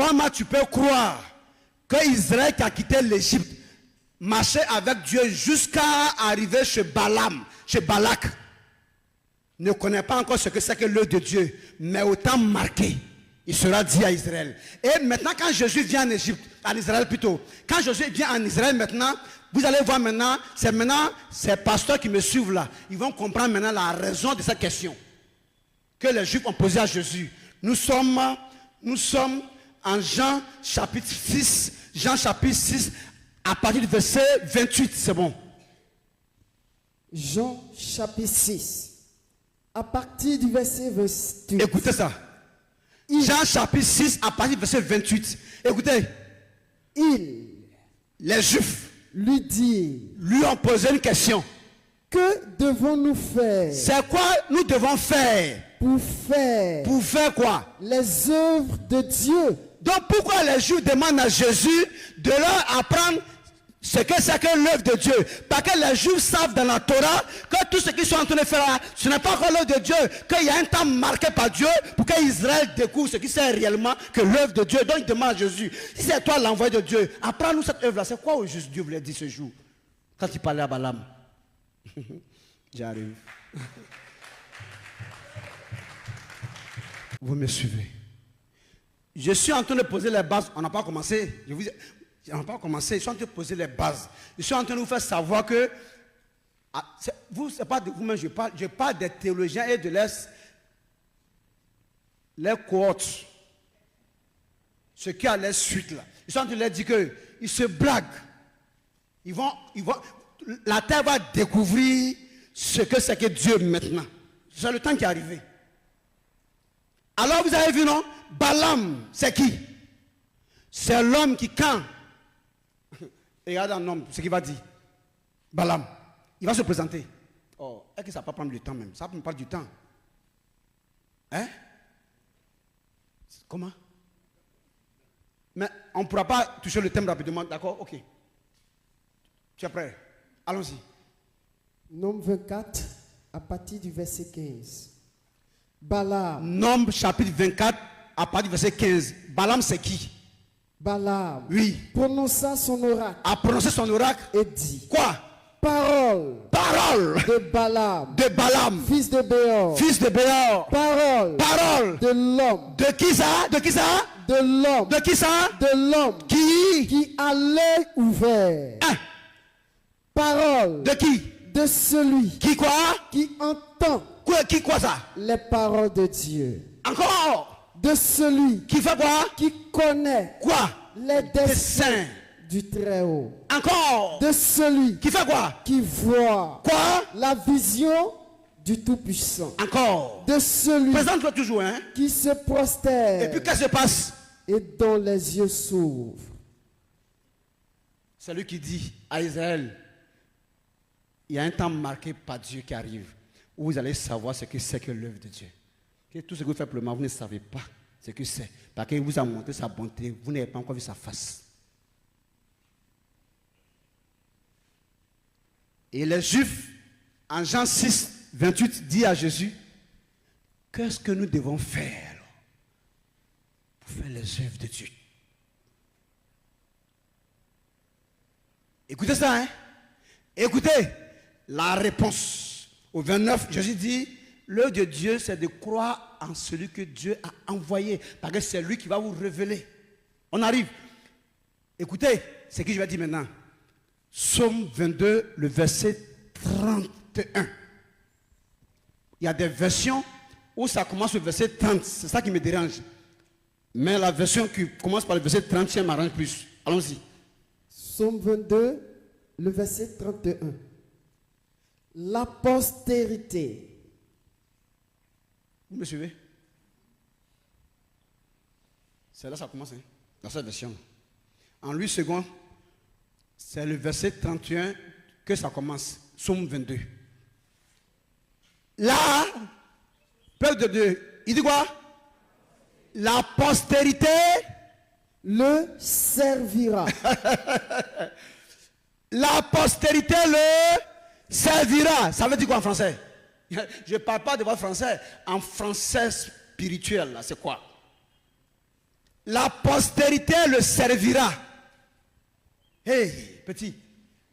comment tu peux croire que Israël qui a quitté l'Égypte marchait avec Dieu jusqu'à arriver chez Balaam, chez Balak, ne connaît pas encore ce que c'est que l'œuvre de Dieu, mais autant marqué, il sera dit à Israël. Et maintenant, quand Jésus vient en Égypte, en Israël plutôt, quand Jésus vient en Israël maintenant, vous allez voir maintenant, ces pasteurs qui me suivent là, ils vont comprendre maintenant la raison de cette question que les Juifs ont posée à Jésus. Nous sommes en Jean chapitre 6, à partir du verset 28, c'est bon. Jean chapitre 6, à partir du verset 28. Écoutez ça. Jean chapitre 6, à partir du verset 28. Écoutez. Les Juifs lui ont posé une question. Que devons-nous faire? C'est quoi nous devons faire? Pour faire quoi? Les œuvres de Dieu. Donc pourquoi les Juifs demandent à Jésus de leur apprendre ce que c'est que l'œuvre de Dieu? Parce que les Juifs savent dans la Torah que tout ce qu'ils sont en train de faire là, ce n'est pas encore l'œuvre de Dieu, qu'il y a un temps marqué par Dieu pour qu'Israël découvre ce qui c'est réellement que l'œuvre de Dieu. Donc ils demandent à Jésus, si c'est toi l'envoyé de Dieu, apprends-nous cette œuvre là. C'est quoi au juste Dieu voulait dire ce jour quand il parlait à Balaam? J'arrive. Vous me suivez? Je suis en train de poser les bases. On n'a pas commencé. On n'a pas commencé. Je suis en train de poser les bases. Je suis en train de vous faire savoir que vous, c'est pas de vous-même, je parle des théologiens et de les cohortes. Ce qui a les suites là. Je suis en train de leur dire qu'ils se blaguent. La terre va découvrir ce que c'est que Dieu maintenant. C'est le temps qui est arrivé. Alors vous avez vu, non? Balaam, c'est qui? C'est l'homme qui, quand... Regarde un homme, ce qu'il va dire. Balaam, il va se présenter. Oh, est-ce que ça va pas prendre du temps même? Ça va me prendre du temps. Hein? Comment? Mais on ne pourra pas toucher le thème rapidement, d'accord? Ok. Tu es prêt? Allons-y. Nombre 24, à partir du verset 15. Balaam. Nombre chapitre 24, à partir du verset 15. Balaam, c'est qui? Balaam. Oui. Prononça son oracle. A prononcé son oracle. Et dit. Quoi? Parole. Parole. De Balaam. De Balaam. Fils de Béor. Fils de Béor. Parole. Parole. De l'homme. De qui ça? De qui ça? De l'homme. De qui ça? De l'homme. Qui a l'œil ouvert. Hein? Parole. De qui? De celui. Qui quoi? Qui entend. Qui quoi ça? Les paroles de Dieu. Encore. De celui. Qui fait quoi? Qui connaît. Quoi? Les desseins du Très-Haut. Encore. De celui. Qui fait quoi? Qui voit. Quoi? La vision du Tout-Puissant. Encore. De celui. Présente-toi toujours, hein? Qui se prosterne. Et puis qu'est-ce qui se passe? Et dont les yeux s'ouvrent. C'est lui qui dit à Israël, il y a un temps marqué par Dieu qui arrive, où vous allez savoir ce que c'est que l'œuvre de Dieu. Que tout ce que vous faites pour le moment, vous ne savez pas ce que c'est. Parce qu'il vous a montré sa bonté, vous n'avez pas encore vu sa face. Et les Juifs, en Jean 6, 28, dit à Jésus, qu'est-ce que nous devons faire pour faire les œuvres de Dieu? Écoutez ça, hein? Écoutez la réponse. Au 29, Jésus dit, l'œuvre de Dieu, c'est de croire en celui que Dieu a envoyé. Parce que c'est lui qui va vous révéler. On arrive. Écoutez ce que je vais dire maintenant. Psaume 22, le verset 31. Il y a des versions où ça commence au verset 30. C'est ça qui me dérange. Mais la version qui commence par le verset 30 m'arrange plus. Allons-y. Psaume 22, le verset 31. La postérité. Vous me suivez? C'est là que ça commence, hein, dans cette version. En 8 secondes, c'est le verset 31 que ça commence. Psaume 22. Là, peuple de Dieu, il dit quoi? La postérité le servira. La postérité le servira. Ça veut dire quoi en français? Je ne parle pas de votre français. En français spirituel, là, c'est quoi? la postérité le servira. Hey, petit,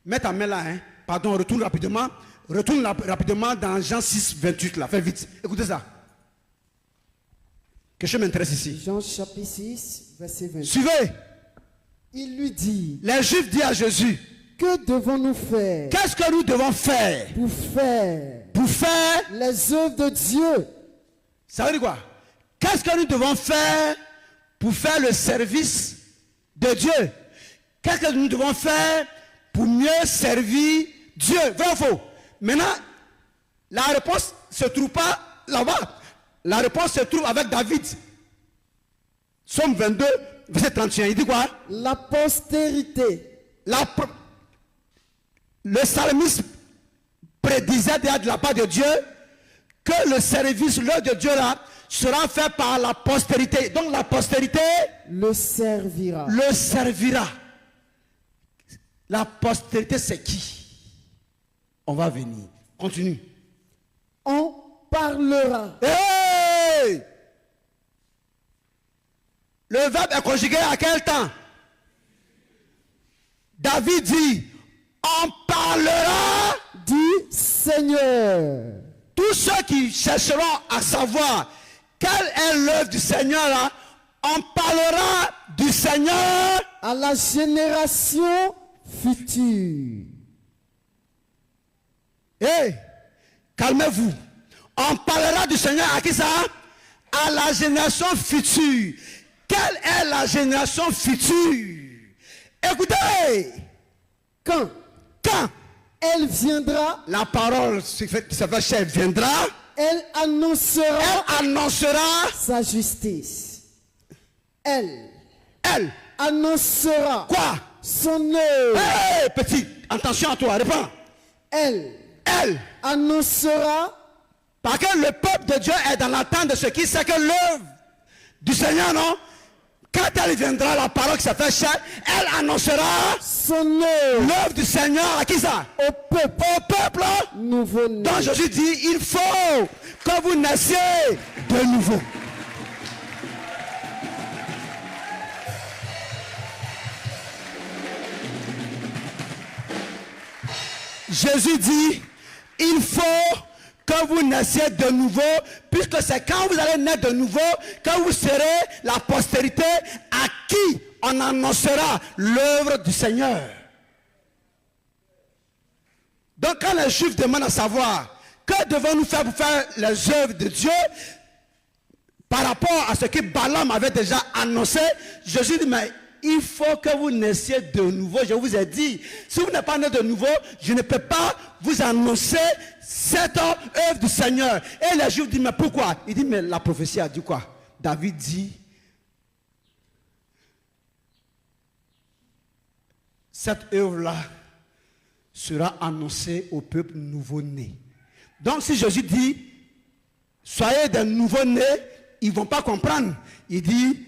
mets ta main là, hein. Pardon, retourne rapidement. Retourne rapidement dans Jean 6, 28 là. Fais vite. Écoutez ça. Quelque chose m'intéresse ici. Jean chapitre 6, verset 28. Suivez. Il lui dit, Les Juifs disent à Jésus, que devons-nous faire qu'est-ce que nous devons faire pour faire les œuvres de Dieu? Ça veut dire quoi? Qu'est-ce que nous devons faire pour faire le service de Dieu? Qu'est-ce que nous devons faire pour mieux servir Dieu? Vrai ou faux? Maintenant, la réponse ne se trouve pas là-bas. La réponse se trouve avec David. Psaume 22, verset 31. Il dit quoi? La postérité. Le psalmiste prédisait de la part de Dieu que le service, l'œuvre de Dieu là, sera fait par la postérité. Donc la postérité le servira. Le servira. La postérité, c'est qui? On va venir. Continue. On parlera. Hey! Le verbe est conjugué à quel temps? David dit, on parlera du Seigneur. Tous ceux qui chercheront à savoir quelle est l'œuvre du Seigneur, là, on parlera du Seigneur à la génération future. Hey, calmez-vous. On parlera du Seigneur à qui ça? À la génération future. Quelle est la génération future? Écoutez. Quand elle viendra, la parole se fait chère viendra. Elle annoncera sa justice. Elle annoncera quoi? Son œuvre. Hey, petit, attention à toi, réponds. Elle annoncera. Parce que le peuple de Dieu est dans l'attente de ce qui c'est que l'œuvre du Seigneur, non? Quand elle viendra, la parole qui s'est fait chair, elle annoncera son œuvre. L'œuvre du Seigneur à qui ça? Au peuple nouveau-né. Donc Jésus dit, il faut que vous naissiez de nouveau. Jésus dit, il faut que vous naissiez de nouveau, puisque c'est quand vous allez naître de nouveau que vous serez la postérité à qui on annoncera l'œuvre du Seigneur. Donc quand les Juifs demandent à savoir que devons-nous faire pour faire les œuvres de Dieu par rapport à ce que Balaam avait déjà annoncé, Jésus dit, mais il faut que vous naissiez de nouveau. Je vous ai dit, si vous n'êtes pas né de nouveau, je ne peux pas vous annoncer cette œuvre du Seigneur. Et les Juifs disent, mais pourquoi? Il dit, mais la prophétie a dit quoi? David dit, cette œuvre-là sera annoncée au peuple nouveau-né. Donc si Jésus dit, soyez des nouveau-nés, ils ne vont pas comprendre. Il dit,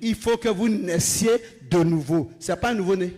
il faut que vous naissiez de nouveau. Ce n'est pas un nouveau-né.